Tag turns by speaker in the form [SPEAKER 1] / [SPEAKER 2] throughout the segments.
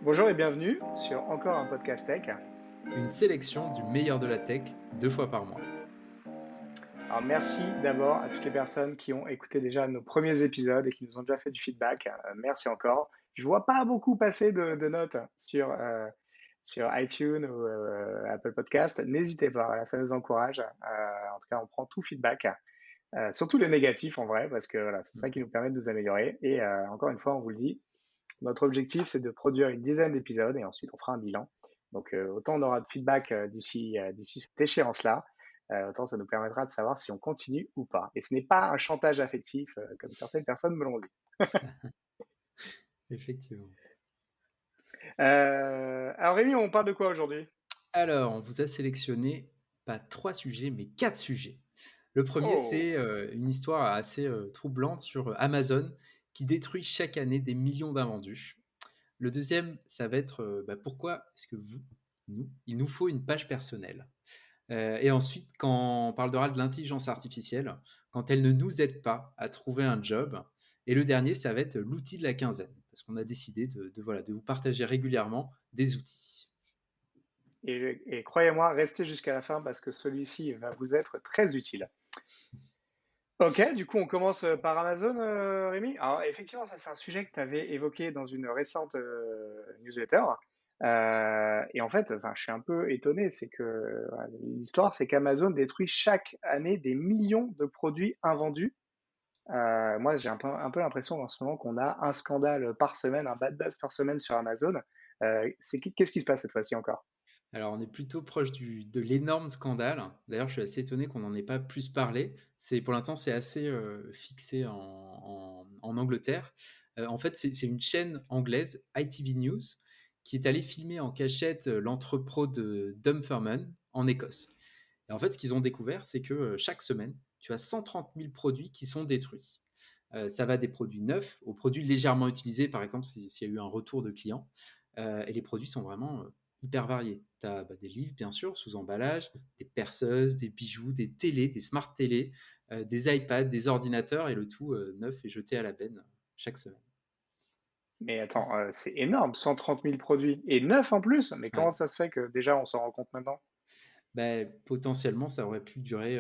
[SPEAKER 1] Bonjour et bienvenue sur encore un podcast tech.
[SPEAKER 2] Une sélection du meilleur de la tech 2 fois par mois.
[SPEAKER 1] Alors merci d'abord à toutes les personnes qui ont écouté déjà nos premiers épisodes et qui nous ont déjà fait du feedback. Merci encore. Je vois pas beaucoup passer de notes sur iTunes ou Apple Podcast. N'hésitez pas, voilà, ça nous encourage. En tout cas, on prend tout feedback, surtout les négatifs en vrai, parce que voilà, c'est ça qui nous permet de nous améliorer. Et encore une fois, on vous le dit, notre objectif c'est de produire une dizaine d'épisodes et ensuite on fera un bilan. Donc autant on aura de feedback d'ici cette échéance-là, autant ça nous permettra de savoir si on continue ou pas. Et ce n'est pas un chantage affectif comme certaines personnes me l'ont dit.
[SPEAKER 2] Effectivement.
[SPEAKER 1] Alors Rémi, on parle de quoi aujourd'hui?
[SPEAKER 2] Alors, on vous a sélectionné pas 3 sujets, mais 4 sujets. Le premier,
[SPEAKER 1] Oh,
[SPEAKER 2] c'est une histoire assez troublante sur Amazon qui détruit chaque année des millions d'invendus. Le deuxième, ça va être pourquoi est-ce que il nous faut une page personnelle. Et ensuite, quand on parlera de l'intelligence artificielle, quand elle ne nous aide pas à trouver un job. Et le dernier, ça va être l'outil de la quinzaine, parce qu'on a décidé voilà, de vous partager régulièrement des outils.
[SPEAKER 1] et croyez-moi, restez jusqu'à la fin parce que celui-ci va vous être très utile. Ok, du coup, on commence par Amazon, Rémi. Alors, effectivement, ça, c'est un sujet que tu avais évoqué dans une récente newsletter. Et en fait, enfin, je suis un peu étonné. C'est que voilà, l'histoire, c'est qu'Amazon détruit chaque année des millions de produits invendus. Moi, j'ai un peu l'impression en ce moment qu'on a un scandale par semaine, un bad buzz par semaine sur Amazon. Qu'est-ce qui se passe cette fois-ci encore?
[SPEAKER 2] Alors, on est plutôt proche de l'énorme scandale. D'ailleurs, je suis assez étonné qu'on n'en ait pas plus parlé. Pour l'instant, c'est assez fixé en Angleterre. En fait, c'est une chaîne anglaise, ITV News, qui est allée filmer en cachette l'entrepôt de Dunfermline en Écosse. Et en fait, ce qu'ils ont découvert, c'est que chaque semaine, tu as 130 000 produits qui sont détruits. Ça va des produits neufs aux produits légèrement utilisés, par exemple, s'il y a eu un retour de client. Et les produits sont vraiment hyper variés. Tu as des livres, bien sûr, sous emballage, des perceuses, des bijoux, des télés, des smart télés, des iPads, des ordinateurs, et le tout neuf et jeté à la benne chaque semaine.
[SPEAKER 1] Mais attends, c'est énorme, 130 000 produits et neuf en plus. Mais
[SPEAKER 2] Ouais.
[SPEAKER 1] comment ça se fait que déjà on s'en rend compte maintenant?
[SPEAKER 2] Potentiellement, ça aurait pu durer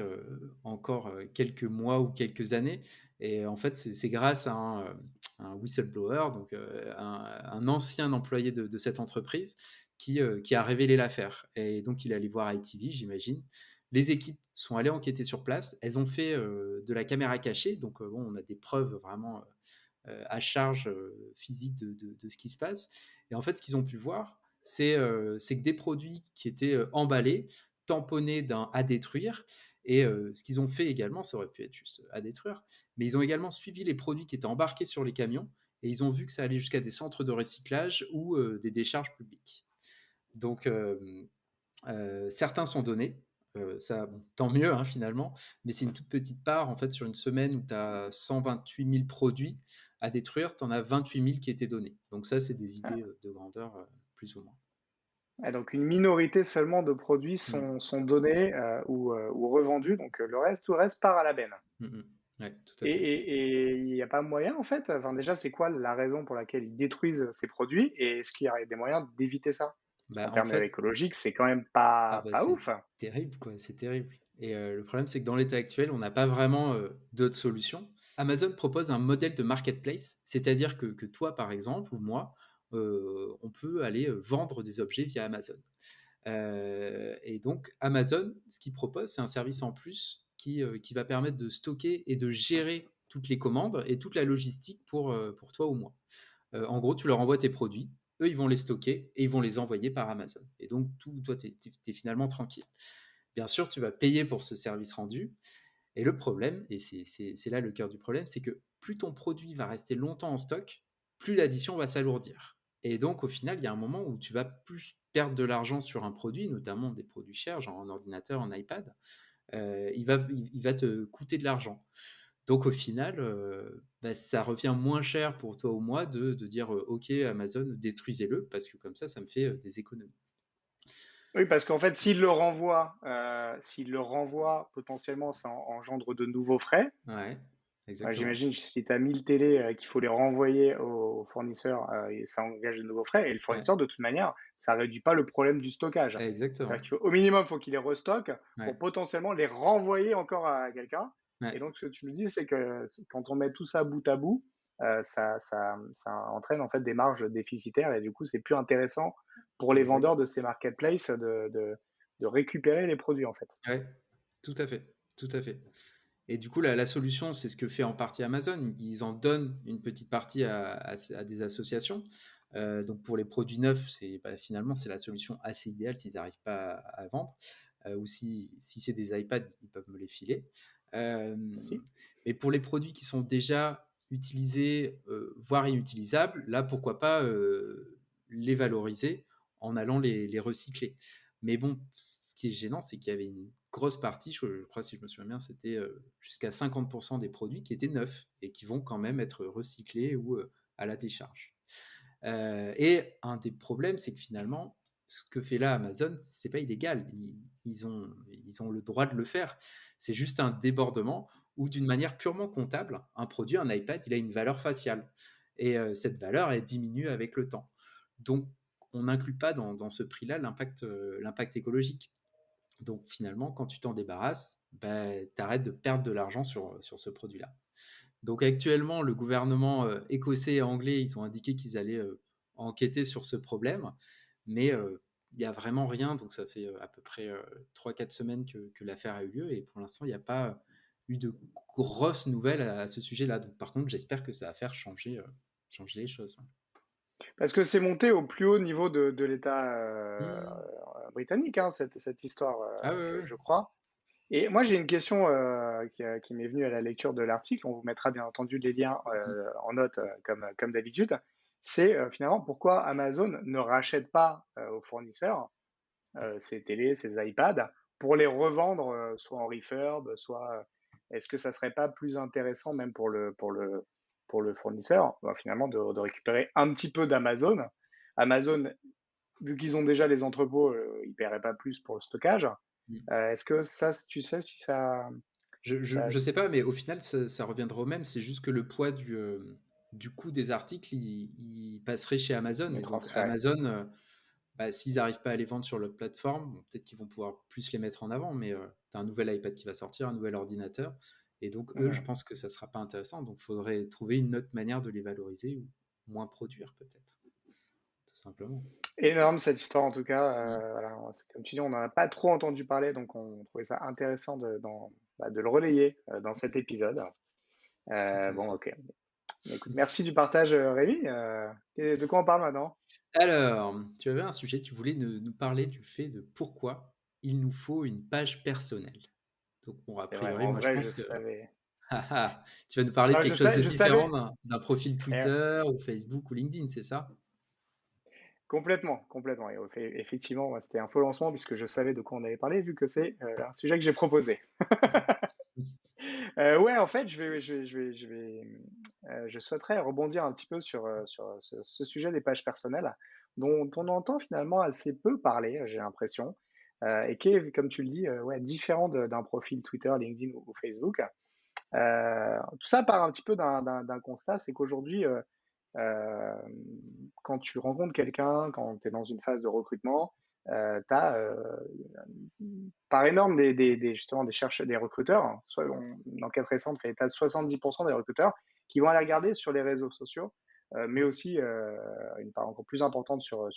[SPEAKER 2] encore quelques mois ou quelques années. Et en fait, c'est grâce à un whistleblower, donc un ancien employé de cette entreprise, qui a révélé l'affaire. Et donc, il est allé voir ITV, j'imagine. Les équipes sont allées enquêter sur place. Elles ont fait de la caméra cachée. Donc, bon, on a des preuves vraiment à charge physique de ce qui se passe. Et en fait, ce qu'ils ont pu voir, c'est que des produits qui étaient emballés, tamponnés d'un à détruire. Et ce qu'ils ont fait également, ça aurait pu être juste à détruire, mais ils ont également suivi les produits qui étaient embarqués sur les camions et ils ont vu que ça allait jusqu'à des centres de recyclage ou des décharges publiques. Donc, certains sont donnés. Ça, bon, tant mieux hein, finalement, mais c'est une toute petite part. En fait, sur une semaine où tu as 128 000 produits à détruire, tu en as 28 000 qui étaient donnés. Donc ça, c'est des idées de grandeur, plus ou moins.
[SPEAKER 1] Ah, donc une minorité seulement de produits
[SPEAKER 2] Mm.
[SPEAKER 1] sont donnés ou revendus, donc tout le reste part à la benne.
[SPEAKER 2] Mm, mm. Ouais, tout à
[SPEAKER 1] Et
[SPEAKER 2] fait.
[SPEAKER 1] il n'y a pas moyen en fait, enfin déjà c'est quoi la raison pour laquelle ils détruisent ces produits et est-ce qu'il y a des moyens d'éviter ça? Parce qu'en
[SPEAKER 2] En
[SPEAKER 1] termes
[SPEAKER 2] fait,
[SPEAKER 1] écologiques, c'est quand même pas
[SPEAKER 2] c'est
[SPEAKER 1] ouf.
[SPEAKER 2] terrible, quoi, c'est terrible. Et le problème, c'est que dans l'état actuel, on n'a pas vraiment d'autres solutions. Amazon propose un modèle de marketplace, c'est-à-dire que toi, par exemple, ou moi, on peut aller vendre des objets via Amazon. Et donc, Amazon, ce qu'il propose, c'est un service en plus qui va permettre de stocker et de gérer toutes les commandes et toute la logistique pour toi ou moi. En gros, tu leur envoies tes produits, eux, ils vont les stocker et ils vont les envoyer par Amazon. Et donc, toi, tu es finalement tranquille. Bien sûr, tu vas payer pour ce service rendu. Et le problème, et c'est là le cœur du problème, c'est que plus ton produit va rester longtemps en stock, plus l'addition va s'alourdir. Et donc, au final, il y a un moment où tu vas plus perdre de l'argent sur un produit, notamment des produits chers, genre un ordinateur, un iPad. Il va te coûter de l'argent. Donc, au final, ça revient moins cher pour toi ou moi de dire OK, Amazon, détruisez-le, parce que comme ça me fait des économies.
[SPEAKER 1] Oui, parce qu'en fait, s'il le renvoie, potentiellement, ça engendre de nouveaux frais.
[SPEAKER 2] Ouais. exactement.
[SPEAKER 1] J'imagine que si tu as 1000 télés, qu'il faut les renvoyer au fournisseur, et ça engage de nouveaux frais et le
[SPEAKER 2] Ouais,
[SPEAKER 1] fournisseur, de toute manière, ça réduit pas le problème du stockage. C'est-à-dire
[SPEAKER 2] exactement.
[SPEAKER 1] qu'il faut au minimum, faut qu'il les restocke
[SPEAKER 2] Ouais,
[SPEAKER 1] pour potentiellement les renvoyer encore à quelqu'un et
[SPEAKER 2] ouais,
[SPEAKER 1] donc ce que tu me dis, c'est que c quand on met tout ça bout à bout, ça entraîne en fait des marges déficitaires et du coup, c'est plus intéressant pour les vendeurs
[SPEAKER 2] exact.
[SPEAKER 1] de ces marketplaces de récupérer les produits, en fait.
[SPEAKER 2] Ouais, tout à fait, tout à fait. Et du coup, la solution, c'est ce que fait en partie Amazon. Ils en donnent une petite partie à des associations. Donc pour les produits neufs, finalement, c'est la solution assez idéale s'ils n'arrivent pas à vendre. Ou si c'est des iPads, ils peuvent me les filer. Euh,
[SPEAKER 1] Si.
[SPEAKER 2] mais pour les produits qui sont déjà utilisés, voire inutilisables, là, pourquoi pas les valoriser en allant les recycler. Mais bon, ce qui est gênant, c'est qu'il y avait une grosse partie, je crois si je me souviens bien, c'était jusqu'à 50% des produits qui étaient neufs et qui vont quand même être recyclés ou à la décharge. Et un des problèmes, c'est que finalement, ce que fait là Amazon, c'est pas illégal. Ils ont le droit de le faire. C'est juste un débordement où, d'une manière purement comptable, un produit, un iPad, il a une valeur faciale. Et cette valeur, elle diminue avec le temps. Donc, on n'inclut pas dans ce prix-là l'impact écologique. Donc finalement, quand tu t'en débarrasses, bah, tu arrêtes de perdre de l'argent sur ce produit-là. Donc actuellement, le gouvernement écossais et anglais, ils ont indiqué qu'ils allaient enquêter sur ce problème, mais il n'y a vraiment rien. Donc ça fait à peu près 3-4 semaines que l'affaire a eu lieu et pour l'instant, il n'y a pas eu de grosses nouvelles à ce sujet-là. Donc par contre, j'espère que ça va faire changer les choses. Ouais.
[SPEAKER 1] Parce que c'est monté au plus haut niveau de l'État
[SPEAKER 2] Mmh.
[SPEAKER 1] britannique, hein, cette histoire,
[SPEAKER 2] Ah ouais, ouais, ouais.
[SPEAKER 1] je crois. Et moi, j'ai une question qui m'est venue à la lecture de l'article. On vous mettra bien entendu les liens
[SPEAKER 2] Mmh.
[SPEAKER 1] en note comme d'habitude. C'est finalement pourquoi Amazon ne rachète pas aux fournisseurs ces télés, ces iPads pour les revendre soit en refurb, soit est-ce que ça serait pas plus intéressant même pour le fournisseur finalement de récupérer un petit peu d'Amazon. Amazon, vu qu'ils ont déjà les entrepôts, ils paieraient pas plus pour le stockage.
[SPEAKER 2] Mmh.
[SPEAKER 1] Est-ce que ça, tu sais si ça
[SPEAKER 2] Je sais pas, mais au final, ça reviendra au même. C'est juste que le poids du coût des articles, il passerait chez Amazon.
[SPEAKER 1] est
[SPEAKER 2] Et donc,
[SPEAKER 1] transféré?
[SPEAKER 2] Amazon, bah, s'ils n'arrivent pas à les vendre sur leur plateforme, bon, peut-être qu'ils vont pouvoir plus les mettre en avant. Mais tu as un nouvel iPad qui va sortir, un nouvel ordinateur. Et donc, eux, je
[SPEAKER 1] Mhm.
[SPEAKER 2] pense que ça sera pas intéressant. Donc, il faudrait trouver une autre manière de les valoriser ou moins produire, peut-être, tout simplement.
[SPEAKER 1] Énorme cette histoire en tout cas.
[SPEAKER 2] Ouais,
[SPEAKER 1] Voilà, comme tu dis, on n'en a pas trop entendu parler, donc on trouvait ça intéressant de le relayer dans cet épisode.
[SPEAKER 2] tout à
[SPEAKER 1] Bon,
[SPEAKER 2] fait.
[SPEAKER 1] ok. Mais écoute, merci du partage, Rémi. Et de quoi on parle maintenant?
[SPEAKER 2] Alors, tu avais un sujet, tu voulais nous parler du fait de pourquoi il nous faut une page personnelle. Donc bon, a
[SPEAKER 1] C'est vrai,
[SPEAKER 2] priori,
[SPEAKER 1] en
[SPEAKER 2] moi je
[SPEAKER 1] vrai, je
[SPEAKER 2] pense que
[SPEAKER 1] savais.
[SPEAKER 2] tu vas nous parler de
[SPEAKER 1] Non,
[SPEAKER 2] quelque chose de
[SPEAKER 1] je
[SPEAKER 2] différent
[SPEAKER 1] savais.
[SPEAKER 2] d'un profil
[SPEAKER 1] Eh,
[SPEAKER 2] Twitter ou Facebook ou LinkedIn, c'est ça?
[SPEAKER 1] complètement, complètement. Et effectivement, moi, c'était un faux lancement puisque je savais de quoi on allait parler vu que c'est un sujet que j'ai proposé. Ouais, en fait, je souhaiterais rebondir un petit peu sur ce sujet des pages personnelles, dont on entend finalement assez peu parler, j'ai l'impression, et qui est, comme tu le dis, ouais, différent d'un profil Twitter, LinkedIn ou Facebook. Tout ça part un petit peu d'un constat, c'est qu'aujourd'hui, quand tu rencontres quelqu'un, quand tu es dans une phase de recrutement, tu as par énorme justement des chercheurs, des recruteurs, hein, soit une enquête récente fait état de 70% des recruteurs qui vont aller regarder sur les réseaux sociaux, mais aussi une part encore plus importante sur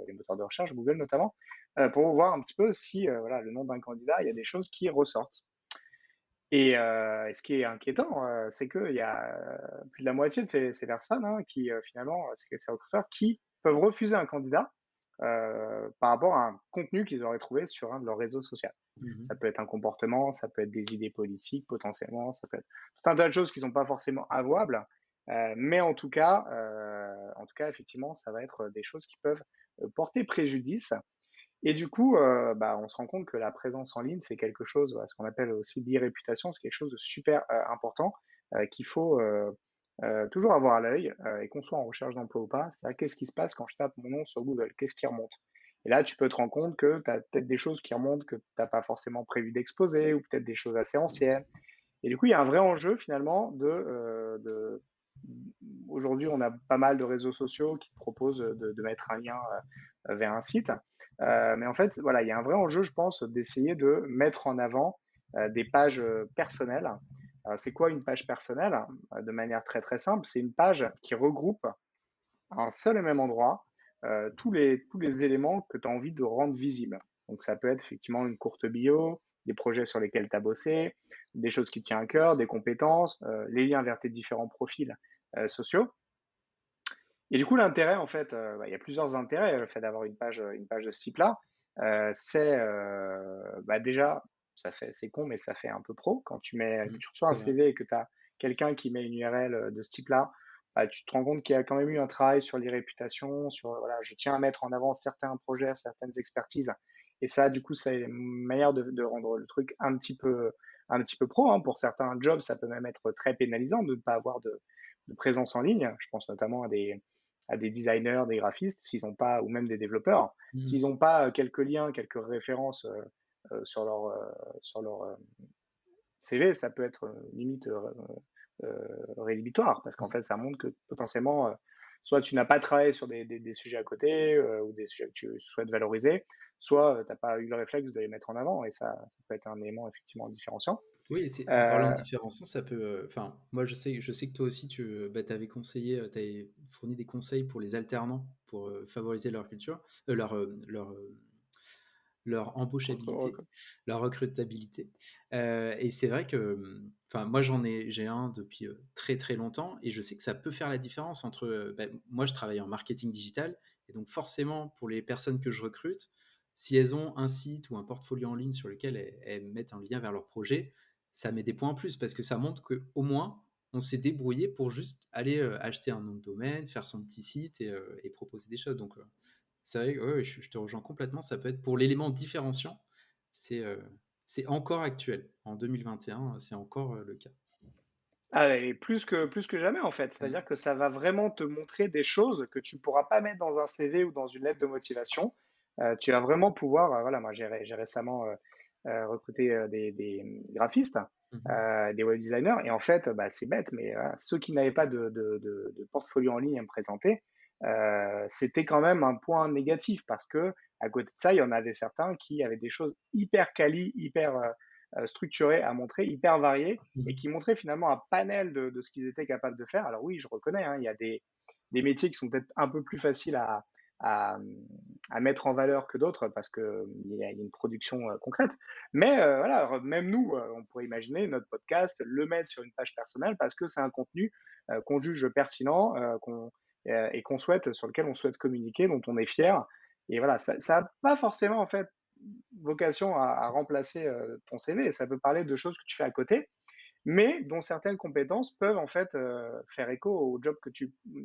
[SPEAKER 1] les moteurs de recherche, Google notamment, pour voir un petit peu si voilà, le nom d'un candidat, il y a des choses qui ressortent. Et ce qui est inquiétant, c'est qu'il y a plus de la moitié de ces personnes hein, qui finalement, ces recruteurs qui peuvent refuser un candidat par rapport à un contenu qu'ils auraient trouvé sur un de leurs réseaux sociaux. Ça
[SPEAKER 2] Mmh.
[SPEAKER 1] peut être un comportement, ça peut être des idées politiques potentiellement, ça peut être tout un tas de choses qui sont pas forcément avouables, mais en tout cas, effectivement, ça va être des choses qui peuvent porter préjudice. Et du coup, on se rend compte que la présence en ligne, c'est quelque chose, ce qu'on appelle aussi l'e-réputation, c'est quelque chose de super important qu'il faut toujours avoir à l'œil et qu'on soit en recherche d'emploi ou pas. C'est-à-dire, qu'est-ce qui se passe quand je tape mon nom sur Google? Qu'est-ce qui remonte? Et là, tu peux te rendre compte que tu as peut-être des choses qui remontent que tu n'as pas forcément prévu d'exposer ou peut-être des choses assez anciennes. Et du coup, il y a un vrai enjeu finalement aujourd'hui, on a pas mal de réseaux sociaux qui proposent de mettre un lien vers un site. Mais en fait, voilà, il y a un vrai enjeu, je pense, d'essayer de mettre en avant des pages personnelles. C'est quoi une page personnelle? De manière très très simple, c'est une page qui regroupe à un seul et même endroit tous les éléments que tu as envie de rendre visibles. Donc ça peut être effectivement une courte bio, des projets sur lesquels tu as bossé, des choses qui te tiennent à cœur, des compétences, les liens vers tes différents profils sociaux. Et du coup, l'intérêt, en fait, il y a plusieurs intérêts, le fait d'avoir une page de ce type-là. C'est déjà, c'est con, mais ça fait un peu pro. Quand que tu reçois un
[SPEAKER 2] C'est vrai.
[SPEAKER 1] CV et que tu as quelqu'un qui met une URL de ce type-là, bah, tu te rends compte qu'il y a quand même eu un travail sur les réputations, sur, voilà, je tiens à mettre en avant certains projets, certaines expertises. Et ça, du coup, c'est une manière de rendre le truc un petit peu pro, hein. Pour certains jobs, ça peut même être très pénalisant de ne pas avoir de présence en ligne. Je pense notamment à des designers, des graphistes, s'ils ont pas, ou même des développeurs,
[SPEAKER 2] Mmh.
[SPEAKER 1] s'ils n'ont pas quelques liens, quelques références sur leur CV, ça peut être limite rédhibitoire, parce qu'en
[SPEAKER 2] Mmh.
[SPEAKER 1] fait, ça montre que potentiellement, soit tu n'as pas travaillé sur des sujets à côté, ou des sujets que tu souhaites valoriser, soit tu n'as pas eu le réflexe de les mettre en avant, et ça peut être un élément effectivement différenciant.
[SPEAKER 2] Oui, c'est en parlant
[SPEAKER 1] Euh,
[SPEAKER 2] de différenciation, ça peut, enfin, moi je sais que toi aussi tu avais conseillé, tu avais fourni des conseils pour les alternants pour, favoriser leur culture, leur embauchabilité, leur recrutabilité, et c'est vrai que, enfin, moi j'ai un depuis, très, très longtemps et je sais que ça peut faire la différence entre, moi je travaille en marketing digital et donc forcément pour les personnes que je recrute, si elles ont un site ou un portfolio en ligne sur lequel elles mettent un lien vers leur projet, ça met des points en plus parce que ça montre qu'au moins on s'est débrouillé pour juste aller, acheter un nom de domaine, faire son petit site et proposer des choses donc c'est vrai que ouais, ouais, je te rejoins complètement. Ça peut être pour l'élément différenciant, c'est, heu, c'est encore actuel. En 2021, c'est encore, le cas.
[SPEAKER 1] Ah et plus que jamais, en fait.
[SPEAKER 2] Mmh.
[SPEAKER 1] C'est-à-dire que ça va vraiment te montrer des choses que tu ne pourras pas mettre dans un CV ou dans une lettre de motivation. Tu vas vraiment pouvoir, voilà, moi j'ai récemment, recruté, des graphistes,
[SPEAKER 2] Mmh mh.
[SPEAKER 1] des web designers, et en fait, bah, c'est bête, mais voilà, ceux qui n'avaient pas de portfolio en ligne à me présenter, c'était quand même un point négatif, parce que à côté de ça, il y en avait certains qui avaient des choses hyper quali, hyper, structurées à montrer, hyper variées, et
[SPEAKER 2] Mmh.
[SPEAKER 1] qui montraient finalement un panel de ce qu'ils étaient capables de faire. Alors oui, je reconnais, hein, il y a des métiers qui sont peut-être un peu plus faciles à, à mettre en valeur que d'autres, parce qu'il y a une production concrète. Mais voilà, même nous, on pourrait imaginer notre podcast, le mettre sur une page personnelle parce que c'est un contenu qu'on juge pertinent, et sur lequel on souhaite communiquer, dont on est fier. Et voilà, ça n'a pas forcément en fait vocation à remplacer ton CV. Ça peut parler de choses que tu fais à côté, mais dont certaines compétences peuvent en fait faire écho au job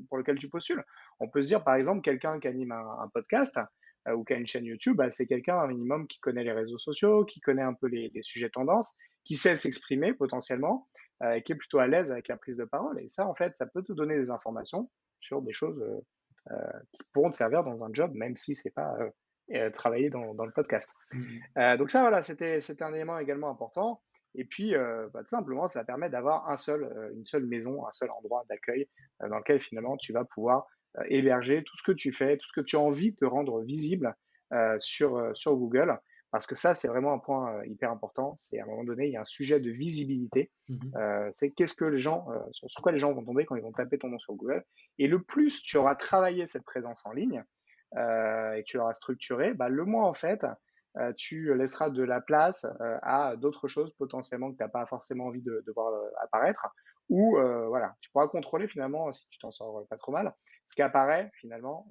[SPEAKER 1] pour lequel tu postules. On peut se dire par exemple quelqu'un qui anime un podcast ou qui a une chaîne YouTube, bah, c'est quelqu'un un minimum qui connaît les réseaux sociaux, qui connaît un peu les sujets tendances, qui sait s'exprimer potentiellement, et qui est plutôt à l'aise avec la prise de parole. Et ça, en fait, ça peut te donner des informations sur des choses qui pourront te servir dans un job, même si c'est pas travailler dans le podcast.
[SPEAKER 2] Mmh mh.
[SPEAKER 1] Donc ça, voilà, c'était un élément également important. Et puis, tout simplement, ça permet d'avoir une seule maison, un seul endroit d'accueil, dans lequel finalement tu vas pouvoir, héberger tout ce que tu fais, tout ce que tu as envie de rendre visible, sur Google. Parce que ça, c'est vraiment un point, hyper important. C'est à un moment donné, il y a un sujet de visibilité.
[SPEAKER 2] Mmh.
[SPEAKER 1] C'est qu'est-ce que les gens, sur quoi les gens vont tomber quand ils vont taper ton nom sur Google. Et le plus tu auras travaillé cette présence en ligne, et que tu l'auras structurée, bah, le moins en fait, tu laisseras de la place à d'autres choses potentiellement que tu n'as pas forcément envie de voir apparaître. Ou voilà, tu pourras contrôler finalement, si tu t'en sors pas trop mal, ce qui apparaît finalement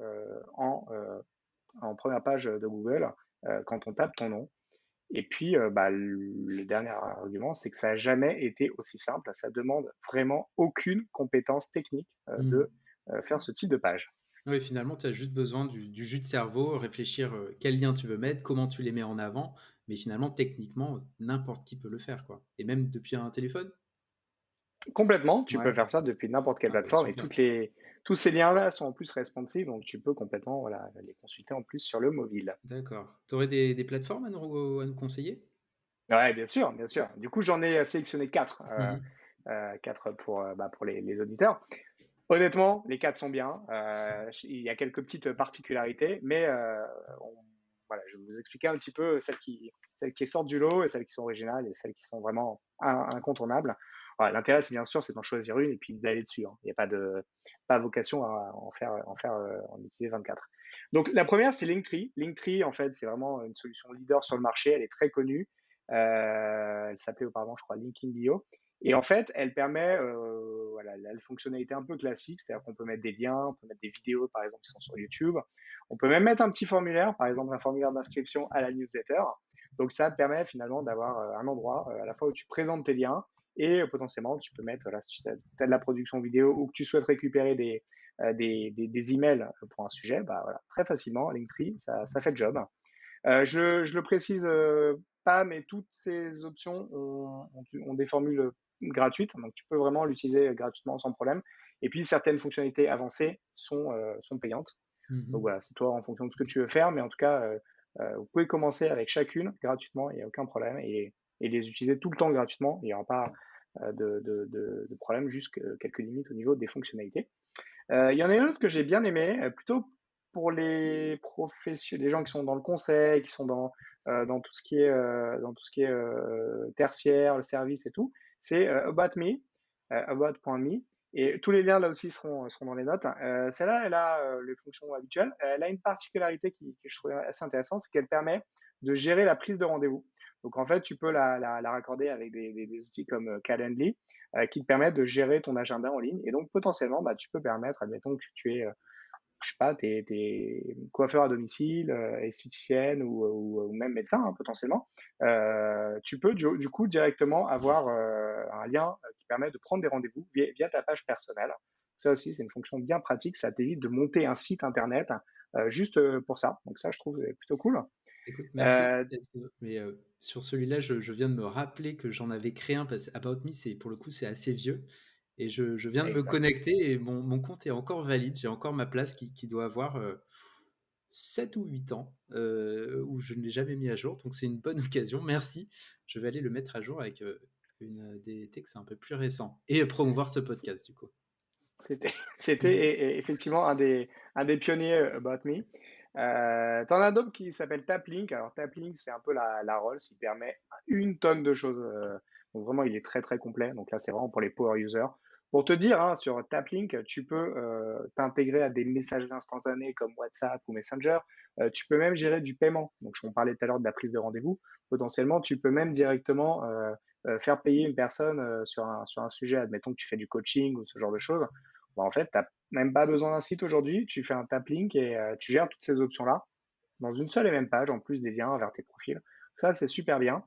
[SPEAKER 1] en première page de Google quand on tape ton nom. Et puis, le dernier argument, c'est que ça n'a jamais été aussi simple. Ça demande vraiment aucune compétence technique
[SPEAKER 2] Mmh.
[SPEAKER 1] de faire ce type de page.
[SPEAKER 2] Oui, finalement, tu as juste besoin du jus de cerveau, réfléchir, quel lien tu veux mettre, comment tu les mets en avant, mais finalement, techniquement, n'importe qui peut le faire, quoi et même depuis un téléphone?
[SPEAKER 1] Complètement, tu peux
[SPEAKER 2] Ouais.
[SPEAKER 1] faire ça depuis n'importe quelle
[SPEAKER 2] Ah bah,
[SPEAKER 1] plateforme, et
[SPEAKER 2] super.
[SPEAKER 1] tous ces liens-là sont en plus responsive, donc tu peux complètement, voilà, les consulter en plus sur le mobile.
[SPEAKER 2] D'accord. Tu aurais des plateformes à nous conseiller?
[SPEAKER 1] Ouais, bien sûr, bien sûr. Du coup, j'en ai sélectionné 4,
[SPEAKER 2] Mmh.
[SPEAKER 1] 4 pour les auditeurs. Honnêtement, les 4 sont bien. Il y a quelques petites particularités, mais on voilà, je vais vous expliquer un petit peu celles qui sortent du lot et celles qui sont originales et celles qui sont vraiment incontournables. Voilà, l'intérêt, c'est bien sûr, c'est d'en choisir une et puis d'aller dessus, hein. Il n'y a pas vocation à en utiliser 24. Donc la première, c'est Linktree. Linktree, en fait, c'est vraiment une solution leader sur le marché. Elle est très connue. Elle s'appelait auparavant, je crois, Linkin Bio. Et en fait, elle permet, voilà, la fonctionnalité un peu classique, c'est-à-dire qu'on peut mettre des liens, on peut mettre des vidéos, par exemple, qui sont sur YouTube. On peut même mettre un petit formulaire, par exemple un formulaire d'inscription à la newsletter. Donc ça te permet finalement d'avoir un endroit à la fois où tu présentes tes liens et potentiellement tu peux mettre, là, si tu as de la production vidéo ou que tu souhaites récupérer des emails pour un sujet, bah voilà, très facilement, Linktree, ça fait le job. Je le précise pas, mais toutes ces options ont des formules gratuites, donc tu peux vraiment l'utiliser gratuitement sans problème. Et puis certaines fonctionnalités avancées sont payantes. Donc
[SPEAKER 2] Mmh.
[SPEAKER 1] voilà, c'est toi en fonction de ce que tu veux faire, mais en tout cas, vous pouvez commencer avec chacune gratuitement, il n'y a aucun problème, et les utiliser tout le temps gratuitement. Il n'y aura pas de problème, juste quelques limites au niveau des fonctionnalités. Il y en a une autre que j'ai bien aimée, plutôt pour les gens qui sont dans le conseil, qui sont dans tout ce qui est tertiaire, le service et tout. C'est About Me, about.me. Et tous les liens là aussi seront dans les notes. Celle-là, elle a les fonctions habituelles. Elle a une particularité que je trouvais assez intéressante, c'est qu'elle permet de gérer la prise de rendez-vous. Donc en fait, tu peux la raccorder avec des outils comme Calendly, qui te permettent de gérer ton agenda en ligne. Et donc, potentiellement, bah, tu peux permettre, admettons que tu es, je sais pas, t'es coiffeur à domicile, esthéticienne ou même médecin, hein, potentiellement. Tu peux, du coup, directement avoir un lien qui permet de prendre des rendez-vous via ta page personnelle. Ça aussi, c'est une fonction bien pratique. Ça t'évite de monter un site internet juste pour ça. Donc ça, je trouve plutôt cool.
[SPEAKER 2] Écoute, merci.
[SPEAKER 1] Euh,
[SPEAKER 2] Excuse-moi, mais sur celui-là, je viens de me rappeler que j'en avais créé un parce qu'About Me, c'est pour le coup, c'est assez vieux et je viens de me
[SPEAKER 1] exact.
[SPEAKER 2] connecter et mon compte est encore valide. J'ai encore ma place qui doit avoir, 7 ou 8 ans, où je ne l'ai jamais mis à jour, donc c'est une bonne occasion. Merci. Je vais aller le mettre à jour avec, des textes un peu plus récents et promouvoir ce podcast, du coup.
[SPEAKER 1] C'était, c'était effectivement un des pionniers About Me. T'en as d'autres qui s'appellent Taplink. Alors Taplink, c'est un peu la Rolls. Il permet une tonne de choses. Donc vraiment, il est très très complet. Donc là, c'est vraiment pour les power users. Pour te dire, hein, sur Taplink, tu peux t'intégrer à des messages instantanés comme WhatsApp ou Messenger. Tu peux même gérer du paiement. Donc, on parlait tout à l'heure de la prise de rendez-vous. Potentiellement, tu peux même directement faire payer une personne sur un sujet. Admettons que tu fais du coaching ou ce genre de choses. Bah, en fait, tu n'as même pas besoin d'un site aujourd'hui. Tu fais un tap link et tu gères toutes ces options-là dans une seule et même page, en plus des liens vers tes profils. Ça, c'est super bien.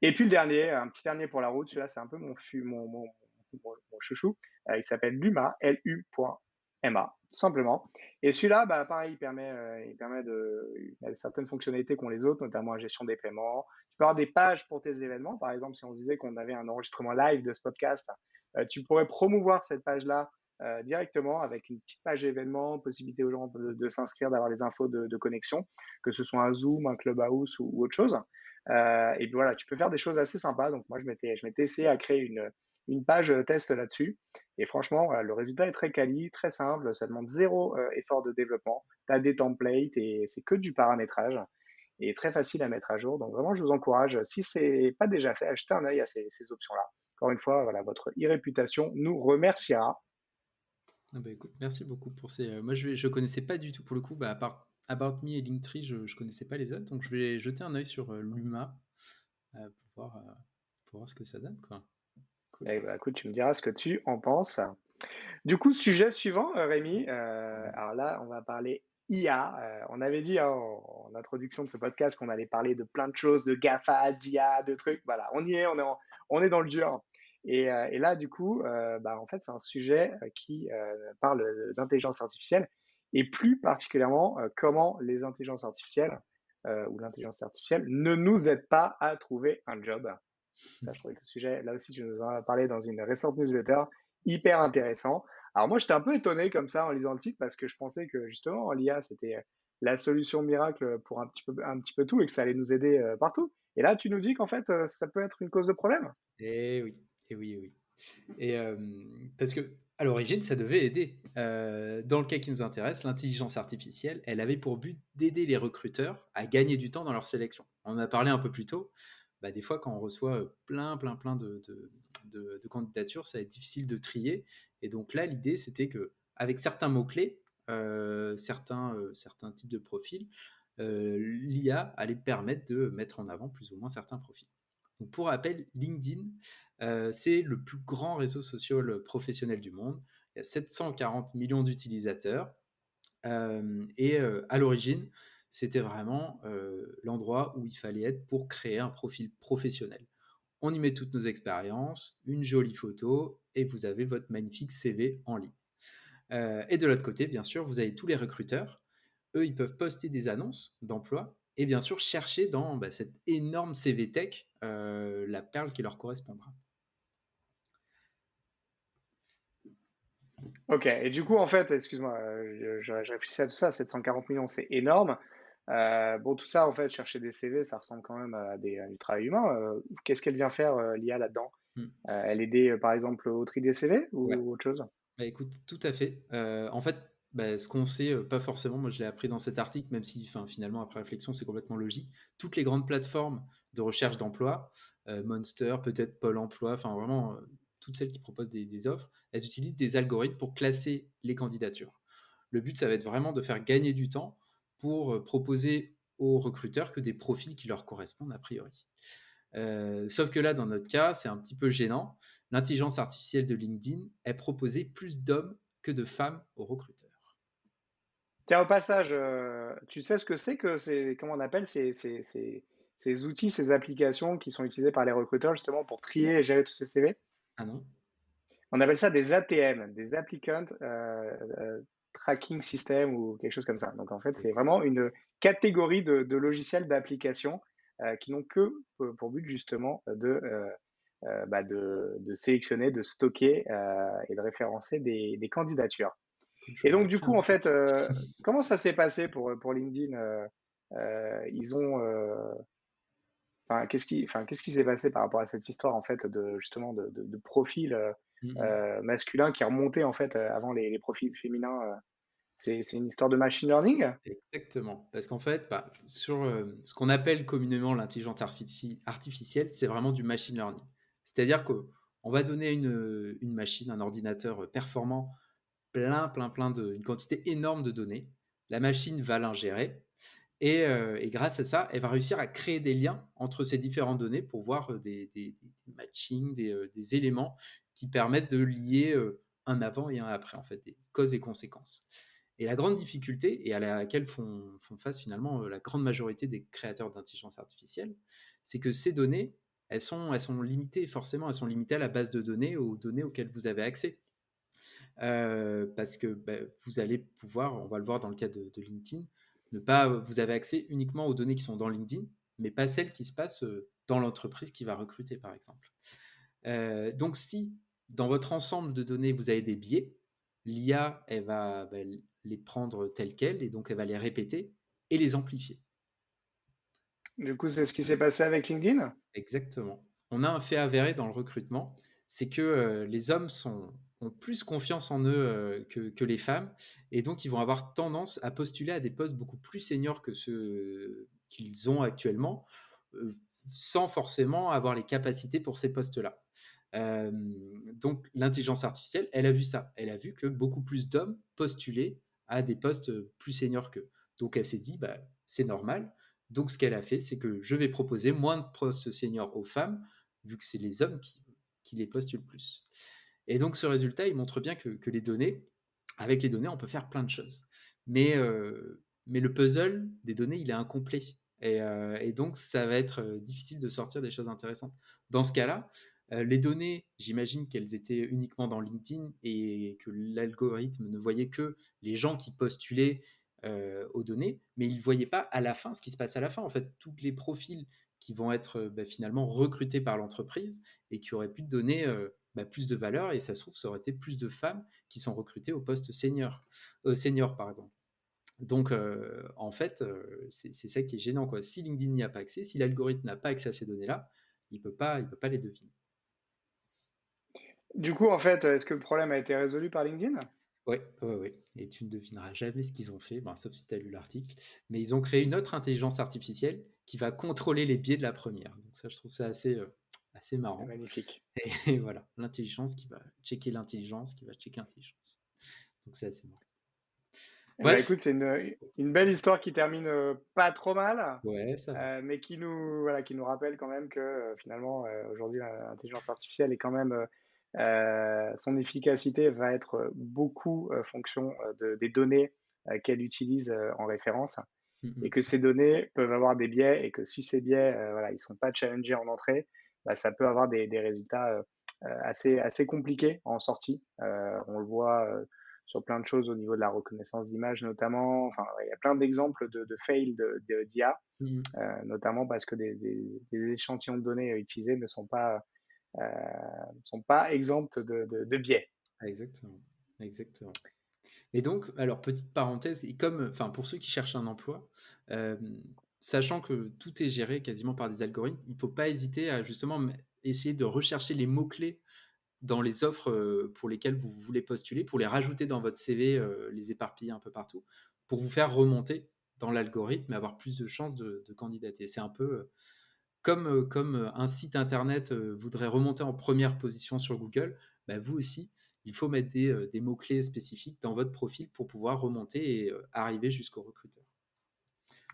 [SPEAKER 1] Et puis le dernier, un petit dernier pour la route, celui-là, c'est un peu mon chouchou. Il s'appelle Luma, Lu.ma, tout simplement. Et celui-là, bah, pareil, il a certaines fonctionnalités qu'ont les autres, notamment la gestion des paiements. Tu peux avoir des pages pour tes événements. Par exemple, si on se disait qu'on avait un enregistrement live de ce podcast, tu pourrais promouvoir cette page-là directement avec une petite page événement, possibilité aux gens de s'inscrire, d'avoir les infos de connexion, que ce soit un Zoom, un Clubhouse ou autre chose. Et puis voilà, tu peux faire des choses assez sympas. Donc moi, je m'étais essayé à créer une page test là-dessus. Et franchement, voilà, le résultat est très quali, très simple. Ça demande zéro effort de développement. Tu as des templates et c'est que du paramétrage et très facile à mettre à jour. Donc vraiment, je vous encourage, si ce n'est pas déjà fait, à jeter un œil à ces options-là. Encore une fois, voilà, votre e-réputation nous remerciera.
[SPEAKER 2] Ah bah, écoute, merci beaucoup pour ces, moi je connaissais pas du tout pour le coup, bah, à part About Me et Linktree, je connaissais pas les autres, donc je vais jeter un œil sur, Luma, pour voir ce que ça donne, quoi. Cool.
[SPEAKER 1] Et bah, écoute, tu me diras ce que tu en penses. Du coup, sujet suivant, Rémi. Alors là, on va parler IA. On avait dit, hein, en introduction de ce podcast qu'on allait parler de plein de choses, de GAFA, d'IA, de trucs. Voilà, on y est, on est dans le dur. Et là, du coup, bah, en fait, c'est un sujet qui parle d'intelligence artificielle et plus particulièrement comment les intelligences artificielles ou l'intelligence artificielle ne nous aident pas à trouver un job. Ça, je trouvais que le sujet, là aussi, tu nous en as parlé dans une récente newsletter, hyper intéressant. Alors moi, j'étais un peu étonné comme ça en lisant le titre parce que je pensais que justement, l'IA, c'était la solution miracle pour un petit peu tout et que ça allait nous aider, partout. Et là, tu nous dis qu'en fait, ça peut être une cause de problème?
[SPEAKER 2] Et oui, et oui, et oui. Et parce que à l'origine, ça devait aider. Dans le cas qui nous intéresse, l'intelligence artificielle, elle avait pour but d'aider les recruteurs à gagner du temps dans leur sélection. On en a parlé un peu plus tôt. Bah, des fois, quand on reçoit plein de candidatures, ça va être difficile de trier. Et donc là, l'idée, c'était que avec certains mots-clés, certains types de profils, l'IA allait permettre de mettre en avant plus ou moins certains profils. Donc pour rappel, LinkedIn, c'est le plus grand réseau social professionnel du monde. Il y a 740 millions d'utilisateurs. À l'origine, c'était vraiment l'endroit où il fallait être pour créer un profil professionnel. On y met toutes nos expériences, une jolie photo, et vous avez votre magnifique CV en ligne. Et de l'autre côté, bien sûr, vous avez tous les recruteurs. Eux, ils peuvent poster des annonces d'emploi et bien sûr chercher dans cette énorme CV Tech la perle qui leur correspondra.
[SPEAKER 1] OK et du coup, en fait, excuse-moi, je réfléchissais à tout ça, 740 millions, c'est énorme. Bon, tout ça, en fait, chercher des CV, ça ressemble quand même à du travail humain. Qu'est-ce qu'elle vient faire, l'IA là-dedans?
[SPEAKER 2] Mm.
[SPEAKER 1] Elle aidait, par exemple, au tri des CV
[SPEAKER 2] Ouais.
[SPEAKER 1] ou autre chose?
[SPEAKER 2] Bah, écoute, tout à fait. En fait, ce qu'on sait, pas forcément, moi je l'ai appris dans cet article, même si finalement, après réflexion, c'est complètement logique. Toutes les grandes plateformes de recherche d'emploi, Monster, peut-être Pôle emploi, enfin vraiment, toutes celles qui proposent des offres, elles utilisent des algorithmes pour classer les candidatures. Le but, ça va être vraiment de faire gagner du temps pour proposer aux recruteurs que des profils qui leur correspondent a priori. Sauf que là, dans notre cas, c'est un petit peu gênant. L'intelligence artificielle de LinkedIn, elle proposait plus d'hommes que de femmes aux recruteurs.
[SPEAKER 1] Tiens, au passage, tu sais ce que c'est que comment on appelle ces outils, ces applications qui sont utilisées par les recruteurs justement pour trier et gérer tous ces CV?
[SPEAKER 2] Ah non?
[SPEAKER 1] On appelle ça des ATM, des Applicant, Tracking System ou quelque chose comme ça. Donc en fait, c'est
[SPEAKER 2] Écoute,
[SPEAKER 1] vraiment une catégorie de logiciels d'applications, qui n'ont que pour but justement de sélectionner, de stocker, et de référencer des candidatures.
[SPEAKER 2] écoute, je
[SPEAKER 1] Et
[SPEAKER 2] m'en ai
[SPEAKER 1] donc du
[SPEAKER 2] appris
[SPEAKER 1] coup,
[SPEAKER 2] un
[SPEAKER 1] en fait,
[SPEAKER 2] truc.
[SPEAKER 1] comment ça s'est passé pour LinkedIn? Ils ont, qu'est-ce qui s'est passé par rapport à cette histoire en fait de justement de profil,
[SPEAKER 2] Mhm.
[SPEAKER 1] masculin qui remontait en fait, avant les profils féminins, c'est une histoire de machine learning?
[SPEAKER 2] Exactement. Parce qu'en fait, sur ce qu'on appelle communément l'intelligence artificielle, c'est vraiment du machine learning. C'est-à-dire qu'on va donner une machine, un ordinateur performant, une quantité énorme de données. La machine va l'ingérer. Et grâce à ça, elle va réussir à créer des liens entre ces différentes données pour voir des matchings, des éléments qui permettent de lier un avant et un après, en fait, des causes et conséquences. Et la grande difficulté, et à laquelle font face finalement la grande majorité des créateurs d'intelligence artificielle, c'est que ces données, elles sont limitées, forcément, elles sont limitées à la base de données, aux données auxquelles vous avez accès. Parce que vous allez pouvoir, on va le voir dans le cas de LinkedIn, ne pas, vous avez accès uniquement aux données qui sont dans LinkedIn, mais pas celles qui se passent dans l'entreprise qui va recruter, par exemple. Donc, si dans votre ensemble de données, vous avez des biais, l'IA, elle va les prendre telles quelles et donc elle va les répéter et les amplifier.
[SPEAKER 1] Du coup, c'est ce qui s'est passé avec LinkedIn?
[SPEAKER 2] Exactement. On a un fait avéré dans le recrutement, c'est que les hommes ont plus confiance en eux que les femmes, et donc ils vont avoir tendance à postuler à des postes beaucoup plus seniors que ceux qu'ils ont actuellement, sans forcément avoir les capacités pour ces postes-là. Euh, donc l'intelligence artificielle, elle a vu ça. Elle a vu que beaucoup plus d'hommes postulaient à des postes plus seniors qu'eux. Donc elle s'est dit, c'est normal. Donc ce qu'elle a fait, c'est que je vais proposer moins de postes seniors aux femmes, vu que c'est les hommes qui les postulent plus. Et donc ce résultat, il montre bien que les données, avec les données, on peut faire plein de choses. Mais le puzzle des données, il est incomplet. Et donc, ça va être difficile de sortir des choses intéressantes. Dans ce cas-là, les données, j'imagine qu'elles étaient uniquement dans LinkedIn et que l'algorithme ne voyait que les gens qui postulaient aux données, mais il ne voyait pas à la fin ce qui se passe à la fin. En fait, tous les profils qui vont être finalement recrutés par l'entreprise et qui auraient pu donner plus de valeur, et ça se trouve, ça aurait été plus de femmes qui sont recrutées au poste senior, par exemple. Donc, en fait, c'est ça qui est gênant, quoi. Si LinkedIn n'y a pas accès, si l'algorithme n'a pas accès à ces données-là, il peut pas les deviner.
[SPEAKER 1] Du coup, en fait, est-ce que le problème a été résolu par LinkedIn?
[SPEAKER 2] Ouais, ouais, ouais, et tu ne devineras jamais ce qu'ils ont fait, ben, sauf si tu as lu l'article, mais ils ont créé une autre intelligence artificielle qui va contrôler les biais de la première. Donc ça, je trouve ça assez
[SPEAKER 1] C'est
[SPEAKER 2] marrant.
[SPEAKER 1] magnifique.
[SPEAKER 2] Et voilà, l'intelligence qui va checker l'intelligence, qui va checker l'intelligence. Donc c'est assez marrant.
[SPEAKER 1] Eh ben,
[SPEAKER 2] Bref,
[SPEAKER 1] écoute, c'est une belle histoire qui termine, pas trop mal,
[SPEAKER 2] ouais, ça va.
[SPEAKER 1] mais qui nous rappelle quand même que, finalement, aujourd'hui, l'intelligence artificielle est quand même, son efficacité va être, beaucoup, fonction, des données, qu'elle utilise, en référence
[SPEAKER 2] Mmh
[SPEAKER 1] et
[SPEAKER 2] mh.
[SPEAKER 1] que ces données peuvent avoir des biais et que si ces biais, voilà, ils sont pas challengés en entrée, bah, ça peut avoir des résultats, assez compliqués en sortie. On le voit, sur plein de choses au niveau de la reconnaissance d'image notamment. Enfin, ouais, il y a plein d'exemples de fails d'IA,
[SPEAKER 2] Mmh mh.
[SPEAKER 1] notamment parce que des échantillons de données, utilisés heu, ne sont pas exempts de biais.
[SPEAKER 2] Exactement, exactement. Et donc, alors petite parenthèse, et comme, enfin pour ceux qui cherchent un emploi, sachant que tout est géré quasiment par des algorithmes, il ne faut pas hésiter à justement essayer de rechercher les mots-clés dans les offres, pour lesquelles vous voulez postuler, pour les rajouter dans votre CV, les éparpiller un peu partout, pour vous faire remonter dans l'algorithme et avoir plus de chances de candidater. C'est un peu, comme un site internet, voudrait remonter en première position sur Google, bah, vous aussi, il faut mettre des mots-clés spécifiques dans votre profil pour pouvoir remonter et arriver jusqu'au recruteur.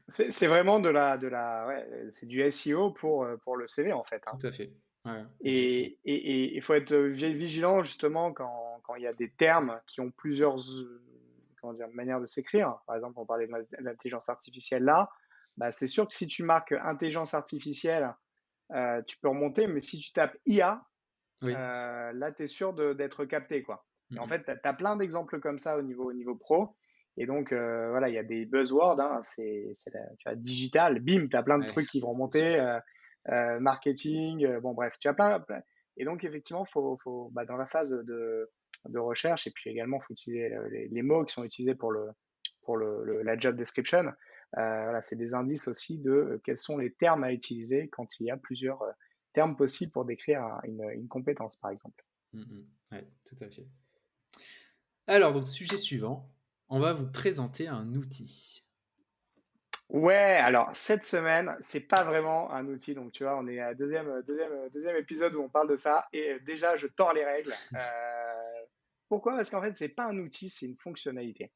[SPEAKER 1] C'est vraiment ouais, c'est du SEO pour le CV, en fait,
[SPEAKER 2] Tout
[SPEAKER 1] hein.
[SPEAKER 2] à fait. Ouais, exactement.
[SPEAKER 1] Et il faut être, vigilant justement quand il y a des termes qui ont plusieurs, comment dire? Manières de s'écrire. Par exemple, on parlait de l'intelligence artificielle là, bah, c'est sûr que si tu marques intelligence artificielle, tu peux remonter, mais si tu tapes IA,
[SPEAKER 2] Oui.
[SPEAKER 1] là, tu es sûr d'être capté, quoi. Et
[SPEAKER 2] Mmh
[SPEAKER 1] en
[SPEAKER 2] mh.
[SPEAKER 1] fait, tu as plein d'exemples comme ça au niveau pro et donc voilà, il y a des buzzwords, hein, c'est la tu as digital, bim, tu as plein de
[SPEAKER 2] Ouais,
[SPEAKER 1] trucs qui vont
[SPEAKER 2] c'est sûr.
[SPEAKER 1] remonter, marketing, bon bref, tu as plein et donc effectivement, faut bah, dans la phase de recherche et puis également, faut utiliser, les mots qui sont utilisés pour la job description. Voilà, c'est des indices aussi de, quels sont les termes à utiliser quand il y a plusieurs, termes possibles pour décrire une compétence, par exemple.
[SPEAKER 2] Mmh mh. Ouais, tout à fait. Alors donc sujet suivant, on va vous présenter un outil.
[SPEAKER 1] Ouais, alors cette semaine, c'est pas vraiment un outil, donc tu vois, on est à deuxième épisode où on parle de ça et déjà je tords les règles. Pourquoi? Parce qu'en fait, c'est pas un outil, c'est une fonctionnalité.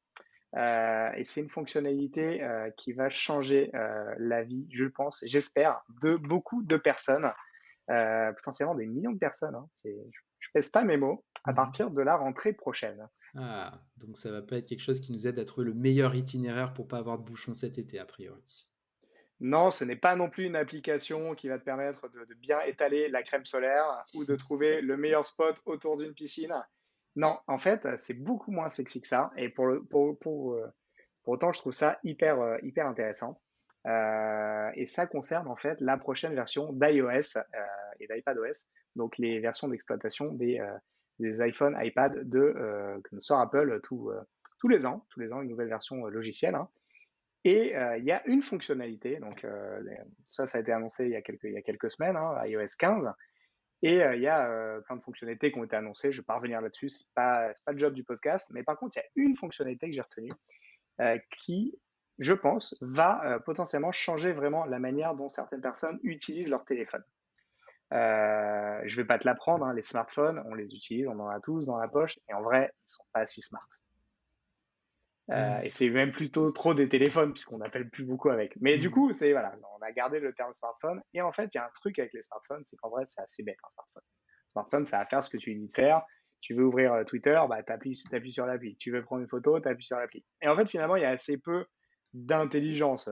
[SPEAKER 1] Et c'est une fonctionnalité, qui va changer, la vie, je pense, j'espère, de beaucoup de personnes, potentiellement des millions de personnes, hein. Je pèse pas mes mots, à
[SPEAKER 2] Mmh mh.
[SPEAKER 1] partir de la rentrée prochaine.
[SPEAKER 2] Ah, donc ça va pas être quelque chose qui nous aide à trouver le meilleur itinéraire pour pas avoir de bouchons cet été, a priori.
[SPEAKER 1] Non, ce n'est pas non plus une application qui va te permettre de bien étaler la crème solaire ou de trouver le meilleur spot autour d'une piscine. Non, en fait, c'est beaucoup moins sexy que ça et pour autant, je trouve ça hyper intéressant. Et ça concerne en fait la prochaine version d'iOS, et d'iPadOS, donc les versions d'exploitation des iPhone, iPad que nous sort Apple tous les ans, une nouvelle version, logicielle, hein. Et il y a une fonctionnalité, donc ça a été annoncé il y a quelques semaines, hein, iOS 15 et il y a, plein de fonctionnalités qui ont été annoncées. Je ne vais pas revenir là-dessus, c'est pas le job du podcast, mais par contre, il y a une fonctionnalité que j'ai retenue, qui, je pense, va, potentiellement changer vraiment la manière dont certaines personnes utilisent leur téléphone. Je vais pas te l'apprendre, hein, les smartphones, on les utilise, on en a tous dans la poche et en vrai, ils sont pas si smart. Et
[SPEAKER 2] Mmh.
[SPEAKER 1] c'est même plutôt trop des téléphones puisqu'on n'appelle plus beaucoup avec. Mais du
[SPEAKER 2] Mmh.
[SPEAKER 1] coup, c'est voilà, on a gardé le terme smartphone. Et en fait, il y a un truc avec les smartphones, c'est qu'en vrai, c'est assez bête un smartphone. Smartphone, ça va faire ce que tu lui dis de faire. Tu veux ouvrir Twitter, bah, t'appuies sur l'appli. Tu veux prendre une photo, t'appuies sur l'appli. Et en fait, finalement, il y a assez peu d'intelligence.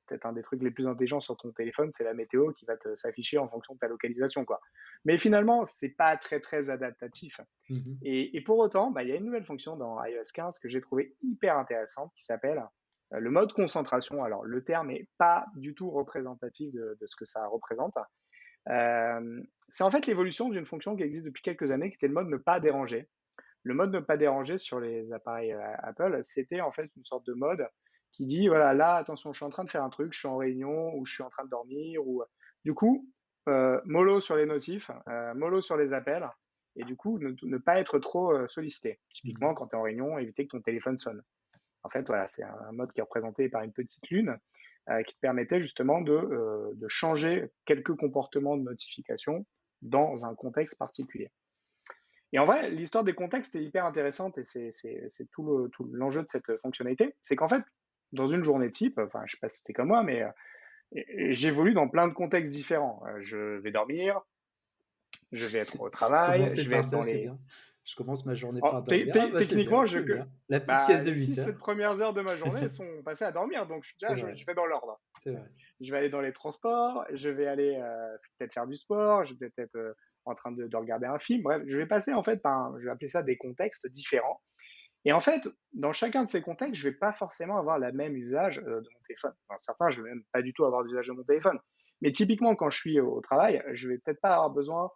[SPEAKER 1] Peut-être un des trucs les plus intelligents sur ton téléphone, c'est la météo qui va s'afficher en fonction de ta localisation, quoi. Mais finalement, c'est pas très adaptatif.
[SPEAKER 2] Mmh.
[SPEAKER 1] Et pour autant, bah, il y a une nouvelle fonction dans iOS 15 que j'ai trouvé hyper intéressante qui s'appelle le mode concentration. Alors, le terme n'est pas du tout représentatif de ce que ça représente. C'est en fait l'évolution d'une fonction qui existe depuis quelques années, qui était le mode ne pas déranger. Le mode ne pas déranger sur les appareils Apple, c'était en fait une sorte de mode qui dit, voilà, là, attention, je suis en train de faire un truc, je suis en réunion ou je suis en train de dormir ou du coup, mollo sur les notifs, mollo sur les appels et du coup, ne pas être trop, sollicité.
[SPEAKER 2] Mmh.
[SPEAKER 1] Typiquement, quand tu es en réunion, éviter que ton téléphone sonne. En fait, voilà, c'est un mode qui est représenté par une petite lune, qui te permettait justement de changer quelques comportements de notification dans un contexte particulier. Et en vrai, l'histoire des contextes est hyper intéressante et c'est tout l'enjeu de cette fonctionnalité. C'est qu'en fait, dans une journée type, enfin, je sais pas si c'était comme moi, mais j'évolue dans plein de contextes différents. Je vais dormir, je vais être
[SPEAKER 2] C'est
[SPEAKER 1] au travail,
[SPEAKER 2] Commencer
[SPEAKER 1] je vais
[SPEAKER 2] par
[SPEAKER 1] être dans
[SPEAKER 2] ça, c'est
[SPEAKER 1] les.
[SPEAKER 2] bien. Je commence ma journée
[SPEAKER 1] Oh,
[SPEAKER 2] par dormir. Ah bah, c'est bien,
[SPEAKER 1] techniquement,
[SPEAKER 2] c'est bien. La petite
[SPEAKER 1] bah,
[SPEAKER 2] sieste de
[SPEAKER 1] les
[SPEAKER 2] 8
[SPEAKER 1] 6-7
[SPEAKER 2] heures.
[SPEAKER 1] premières heures de ma journée sont passées à dormir, donc
[SPEAKER 2] C'est
[SPEAKER 1] déjà,
[SPEAKER 2] vrai,
[SPEAKER 1] je fais dans l'ordre.
[SPEAKER 2] c'est vrai.
[SPEAKER 1] Je vais aller dans les transports, je vais aller peut-être faire du sport, je vais peut-être être en train de regarder un film. Bref, je vais passer en fait par, je vais appeler ça des contextes différents. Et en fait, dans chacun de ces contextes, je vais pas forcément avoir la même usage de mon téléphone. Enfin, certains, je vais même pas du tout avoir d'usage de mon téléphone. Mais typiquement, quand je suis au travail, je vais peut-être pas avoir besoin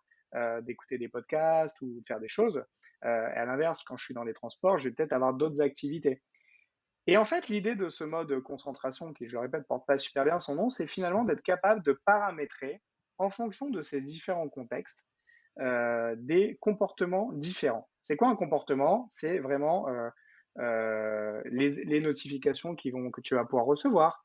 [SPEAKER 1] d'écouter des podcasts ou de faire des choses. Et à l'inverse, quand je suis dans les transports, je vais peut-être avoir d'autres activités. Et en fait, l'idée de ce mode concentration, qui, je le répète, porte pas super bien son nom, c'est finalement d'être capable de paramétrer, en fonction de ces différents contextes, des comportements différents. C'est quoi un comportement? C'est vraiment les notifications que tu vas pouvoir recevoir.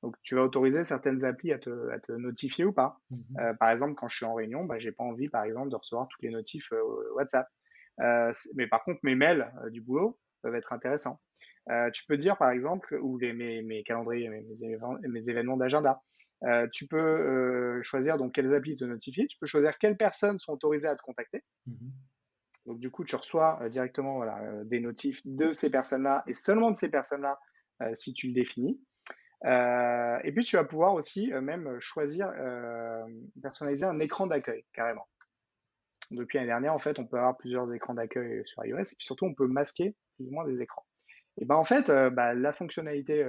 [SPEAKER 1] Donc, tu vas autoriser certaines applis à te notifier ou pas.
[SPEAKER 2] Mmh.
[SPEAKER 1] Par exemple, quand je suis en réunion, bah, j'ai pas envie, par exemple, de recevoir toutes les notifs WhatsApp. Mais par contre, mes mails du boulot peuvent être intéressants. Tu peux dire, par exemple, ou mes calendriers, mes événements d'agenda. Tu peux choisir donc quelles applis te notifier. Tu peux choisir quelles personnes sont autorisées à te contacter.
[SPEAKER 2] Mmh.
[SPEAKER 1] Donc, du coup, tu reçois directement voilà, des notifs de ces personnes-là et seulement de ces personnes-là si tu le définis. Et puis, tu vas pouvoir aussi même choisir, personnaliser un écran d'accueil, carrément. Depuis l'année dernière, en fait, on peut avoir plusieurs écrans d'accueil sur iOS et puis surtout, on peut masquer plus ou moins des écrans. Et ben en fait, bah, la fonctionnalité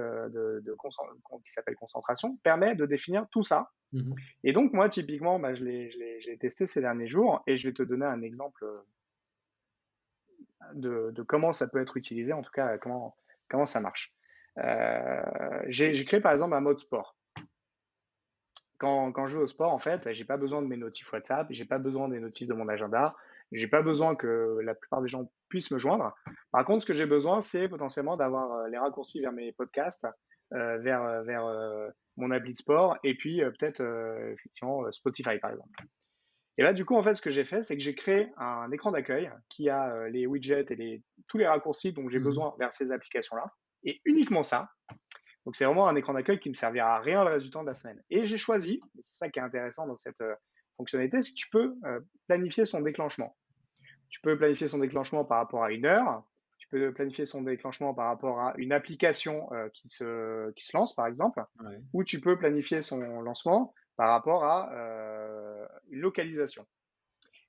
[SPEAKER 1] qui s'appelle concentration permet de définir tout ça.
[SPEAKER 2] Mmh.
[SPEAKER 1] Et donc, moi, typiquement, bah, je l'ai testé ces derniers jours et je vais te donner un exemple de comment ça peut être utilisé, en tout cas, comment ça marche. J'ai créé par exemple un mode sport. Quand je vais au sport, en fait, j'ai pas besoin de mes notifs WhatsApp, j'ai pas besoin des notifs de mon agenda, j'ai pas besoin que la plupart des gens puissent me joindre. Par contre, ce que j'ai besoin, c'est potentiellement d'avoir les raccourcis vers mes podcasts, vers mon appli de sport, et puis peut-être effectivement Spotify par exemple. Et là, du coup, en fait, ce que j'ai fait, c'est que j'ai créé un écran d'accueil qui a les widgets et tous les raccourcis dont j'ai
[SPEAKER 2] Mmh.
[SPEAKER 1] besoin vers ces applications-là, et uniquement ça. Donc c'est vraiment un écran d'accueil qui me servira à rien le reste du temps de la semaine. Et j'ai choisi, et c'est ça qui est intéressant dans cette fonctionnalité, c'est que tu peux planifier son déclenchement. Tu peux planifier son déclenchement par rapport à une heure, tu peux planifier son déclenchement par rapport à une application qui se lance, par exemple,
[SPEAKER 2] Ouais.
[SPEAKER 1] ou tu peux planifier son lancement par rapport à une localisation.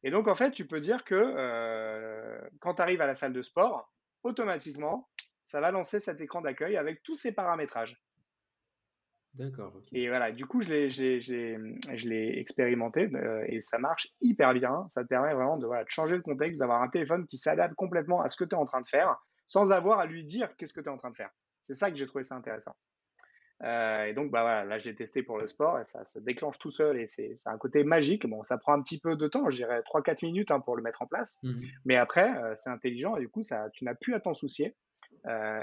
[SPEAKER 1] Et donc, en fait, tu peux dire que quand tu arrives à la salle de sport, automatiquement, ça va lancer cet écran d'accueil avec tous ses paramétrages.
[SPEAKER 2] D'accord, OK.
[SPEAKER 1] Et voilà, du coup, je l'ai expérimenté et ça marche hyper bien. Ça te permet vraiment voilà, de changer de contexte, d'avoir un téléphone qui s'adapte complètement à ce que tu es en train de faire, sans avoir à lui dire qu'est-ce que tu es en train de faire. C'est ça que j'ai trouvé ça intéressant. Et donc, bah voilà, là, j'ai testé pour le sport et ça se déclenche tout seul et c'est un côté magique. Bon, ça prend un petit peu de temps, je dirais 3-4 minutes pour le mettre en place.
[SPEAKER 2] Mmh.
[SPEAKER 1] Mais après, c'est intelligent et du coup, tu n'as plus à t'en soucier.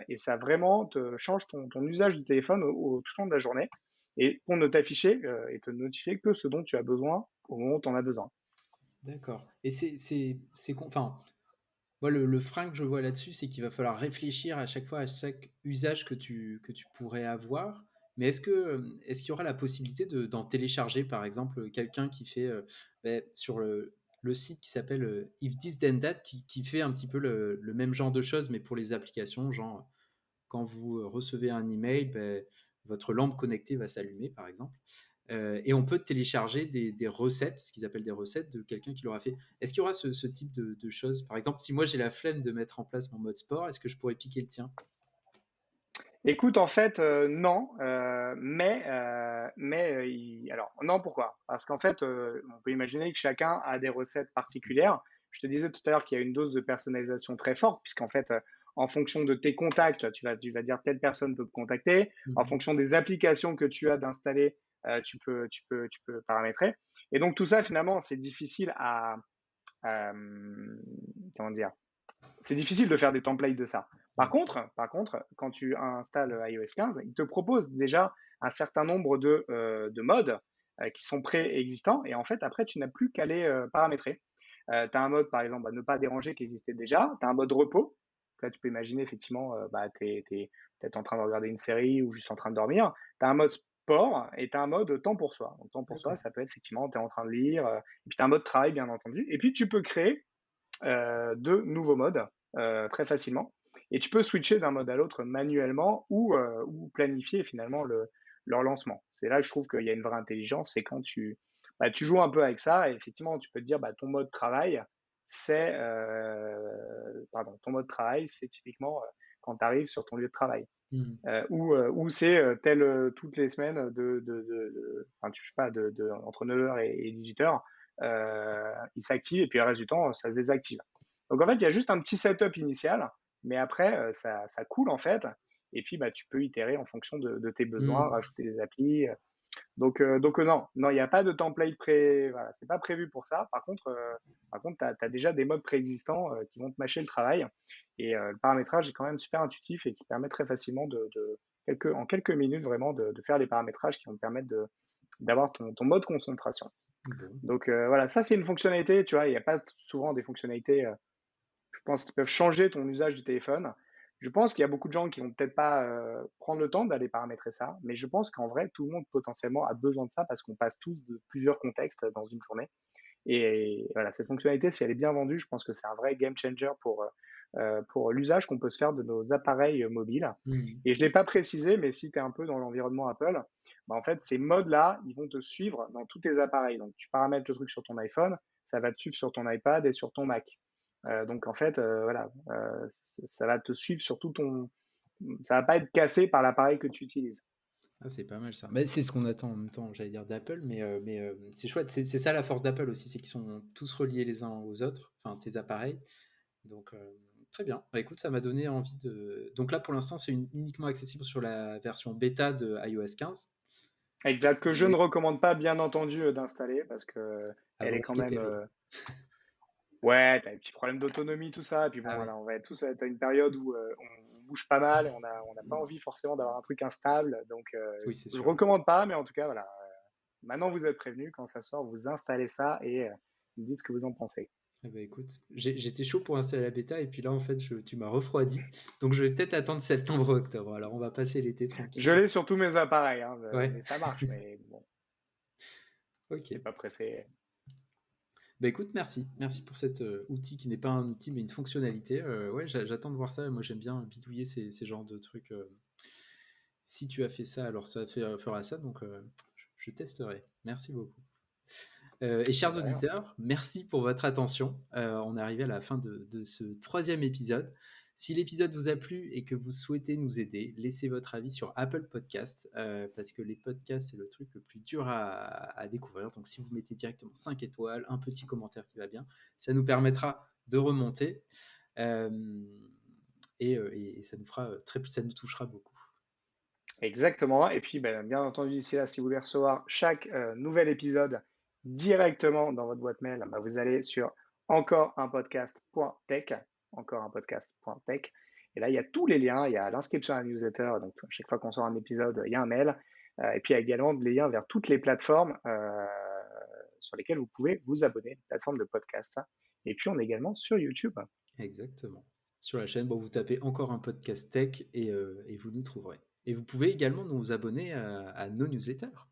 [SPEAKER 1] Et ça vraiment te change ton usage du téléphone tout au long de la journée et pour ne t'afficher et te notifier que ce dont tu as besoin au moment où tu en as besoin.
[SPEAKER 2] D'accord et c'est con enfin, moi, le frein que je vois là-dessus, c'est qu'il va falloir réfléchir à chaque fois à chaque usage que tu pourrais avoir. Mais est-ce qu'il y aura la possibilité d'en télécharger, par exemple, quelqu'un qui fait, sur le site qui s'appelle, If This Then That qui fait un petit peu le même genre de choses, mais pour les applications, genre, quand vous, recevez un email, votre lampe connectée va s'allumer, par exemple. Et on peut télécharger des recettes, ce qu'ils appellent des recettes de quelqu'un qui l'aura fait. Est-ce qu'il y aura ce type de choses? Par exemple, si moi j'ai la flemme de mettre en place mon mode sport, est-ce que je pourrais piquer le tien?
[SPEAKER 1] Écoute, en fait, non, alors non, pourquoi? Parce qu'en fait, on peut imaginer que chacun a des recettes particulières. Je te disais tout à l'heure qu'il y a une dose de personnalisation très forte puisqu'en fait, en fonction de tes contacts, tu vas dire telle personne peut me contacter. En
[SPEAKER 2] Mmh.
[SPEAKER 1] fonction des applications que tu as d'installer, tu peux paramétrer. Et donc tout ça, finalement, c'est difficile comment dire? C'est difficile de faire des templates de ça.
[SPEAKER 2] Ouais.
[SPEAKER 1] Par contre, quand tu installes iOS 15, il te propose déjà un certain nombre de modes qui sont préexistants. Et en fait, après, tu n'as plus qu'à les paramétrer. Tu as un mode, par exemple, ne pas déranger qui existait déjà. Tu as un mode repos. Là, tu peux imaginer, effectivement, tu es peut-être en train de regarder une série ou juste en train de dormir. Tu as un mode sport et tu as un mode temps pour soi. Donc, temps pour soi,
[SPEAKER 2] D'accord.
[SPEAKER 1] ça peut être effectivement, tu es en train de lire. Et puis, tu as un mode travail, bien entendu. Et puis, tu peux créer de nouveaux modes très facilement. Et tu peux switcher d'un mode à l'autre manuellement ou planifier finalement leur lancement. C'est là que je trouve qu'il y a une vraie intelligence, c'est quand tu joues un peu avec ça et effectivement tu peux te dire ton mode travail, ton mode travail, c'est typiquement quand tu arrives sur ton lieu de travail.
[SPEAKER 2] Mmh.
[SPEAKER 1] Ou c'est toutes les semaines enfin, je sais pas, entre 9h et 18h, il s'active et puis le reste du temps, ça se désactive. Donc en fait, il y a juste un petit setup initial, mais après, ça coule en fait. Et puis, tu peux itérer en fonction de tes besoins,
[SPEAKER 2] Mmh.
[SPEAKER 1] rajouter des applis. Donc non, non, il n'y a pas de template voilà, c'est pas prévu pour ça. Par contre, tu as déjà des modes préexistants qui vont te mâcher le travail. Et le paramétrage est quand même super intuitif et qui permet très facilement en quelques minutes vraiment de faire les paramétrages qui vont te permettre d'avoir ton mode concentration.
[SPEAKER 2] Bon.
[SPEAKER 1] Donc voilà, ça c'est une fonctionnalité, tu vois, il n'y a pas souvent des fonctionnalités, je pense, qui peuvent changer ton usage du téléphone. Je pense qu'il y a beaucoup de gens qui vont peut-être pas prendre le temps d'aller paramétrer ça, mais je pense qu'en vrai, tout le monde potentiellement a besoin de ça parce qu'on passe tous de plusieurs contextes dans une journée. Et voilà, cette fonctionnalité, si elle est bien vendue, je pense que c'est un vrai game changer pour l'usage qu'on peut se faire de nos appareils mobiles.
[SPEAKER 2] Mmh.
[SPEAKER 1] Et je ne l'ai pas précisé, mais si tu es un peu dans l'environnement Apple, en fait, ces modes-là, ils vont te suivre dans tous tes appareils. Donc, tu paramètres le truc sur ton iPhone, ça va te suivre sur ton iPad et sur ton Mac. Donc, en fait, voilà, ça va te suivre sur tout ton. Ça va pas être cassé par l'appareil que tu utilises.
[SPEAKER 2] Ah, c'est pas mal ça. Bah, c'est ce qu'on attend en même temps, j'allais dire d'Apple, mais c'est chouette. C'est ça la force d'Apple aussi, c'est qu'ils sont tous reliés les uns aux autres, enfin tes appareils. Donc très bien. Bah, écoute, ça m'a donné envie de. Donc là, pour l'instant, c'est uniquement accessible sur la version bêta de iOS 15.
[SPEAKER 1] Exact, que je ne
[SPEAKER 2] Mais
[SPEAKER 1] recommande pas, bien entendu, d'installer parce que elle est
[SPEAKER 2] avant de
[SPEAKER 1] quand même.
[SPEAKER 2] skipper.
[SPEAKER 1] Ouais, t'as des petits problèmes d'autonomie, tout ça. Et puis bon,
[SPEAKER 2] Ah ouais,
[SPEAKER 1] voilà, on va être tous à une période où on bouge pas mal et on n'a pas envie forcément d'avoir un truc instable. Donc,
[SPEAKER 2] oui, c'est
[SPEAKER 1] je
[SPEAKER 2] sûr.
[SPEAKER 1] recommande pas, mais en tout cas, voilà. Maintenant, vous êtes prévenus. Quand ça sort, vous installez ça et vous me dites ce que vous en pensez.
[SPEAKER 2] Eh ben, écoute, j'étais chaud pour installer la bêta et puis là, en fait, tu m'as refroidi. Donc je vais peut-être attendre septembre-octobre. Alors on va passer l'été
[SPEAKER 1] Je
[SPEAKER 2] tranquille.
[SPEAKER 1] l'ai sur tous mes appareils, hein,
[SPEAKER 2] Ouais,
[SPEAKER 1] mais ça marche. Mais bon,
[SPEAKER 2] ok.
[SPEAKER 1] t'es pas pressé.
[SPEAKER 2] Bah écoute, merci. Merci pour cet outil qui n'est pas un outil mais une fonctionnalité. Ouais, j'attends de voir ça. Moi, j'aime bien bidouiller ces genres de trucs. Si tu as fait ça, alors ça fera ça. Donc, je testerai. Merci beaucoup. Et chers
[SPEAKER 1] De rien.
[SPEAKER 2] auditeurs, merci pour votre attention. On est arrivé à la fin de ce 3e épisode. Si l'épisode vous a plu et que vous souhaitez nous aider, laissez votre avis sur Apple Podcast, parce que les podcasts, c'est le truc le plus dur à découvrir. Donc si vous mettez directement 5 étoiles, un petit commentaire qui va bien, ça nous permettra de remonter, euh, et ça nous fera ça nous touchera beaucoup.
[SPEAKER 1] Exactement. Et puis, bien entendu, ici là, si vous voulez recevoir chaque nouvel épisode directement dans votre boîte mail, vous allez sur encoreunpodcast.tech, encoreunpodcast.tech. Et là, il y a tous les liens. Il y a l'inscription à la newsletter. Donc, chaque fois qu'on sort un épisode, il y a un mail. Et puis, il y a également des liens vers toutes les plateformes sur lesquelles vous pouvez vous abonner, les plateformes de podcast. Et puis, on est également sur YouTube.
[SPEAKER 2] Exactement. Sur la chaîne, bon, vous tapez encore un podcast tech et vous nous trouverez. Et vous pouvez également nous abonner à nos newsletters.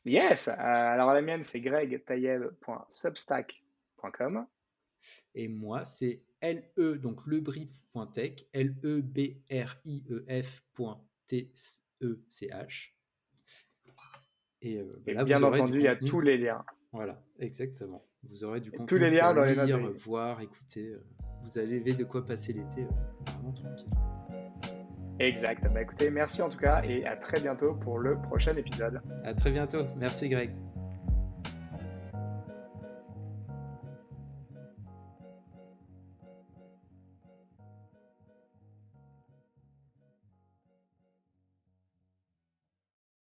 [SPEAKER 1] Yes! Alors, la mienne, c'est gregtaillev.substack.com.
[SPEAKER 2] Et moi, c'est donc lebrief.tech, lebrief.tech. Et
[SPEAKER 1] Et
[SPEAKER 2] là, vous
[SPEAKER 1] bien
[SPEAKER 2] aurez du
[SPEAKER 1] entendu, il y a
[SPEAKER 2] contenu.
[SPEAKER 1] tous les liens.
[SPEAKER 2] Voilà, exactement. Vous aurez du
[SPEAKER 1] Et tous les
[SPEAKER 2] contenu
[SPEAKER 1] liens
[SPEAKER 2] pour
[SPEAKER 1] dans les notes
[SPEAKER 2] lire,
[SPEAKER 1] d'épisode.
[SPEAKER 2] voir, écouter. Vous avez de quoi passer l'été vraiment tranquille.
[SPEAKER 1] Exact. Écoutez, merci en tout cas et à très bientôt pour le prochain épisode.
[SPEAKER 2] À très bientôt. Merci Greg.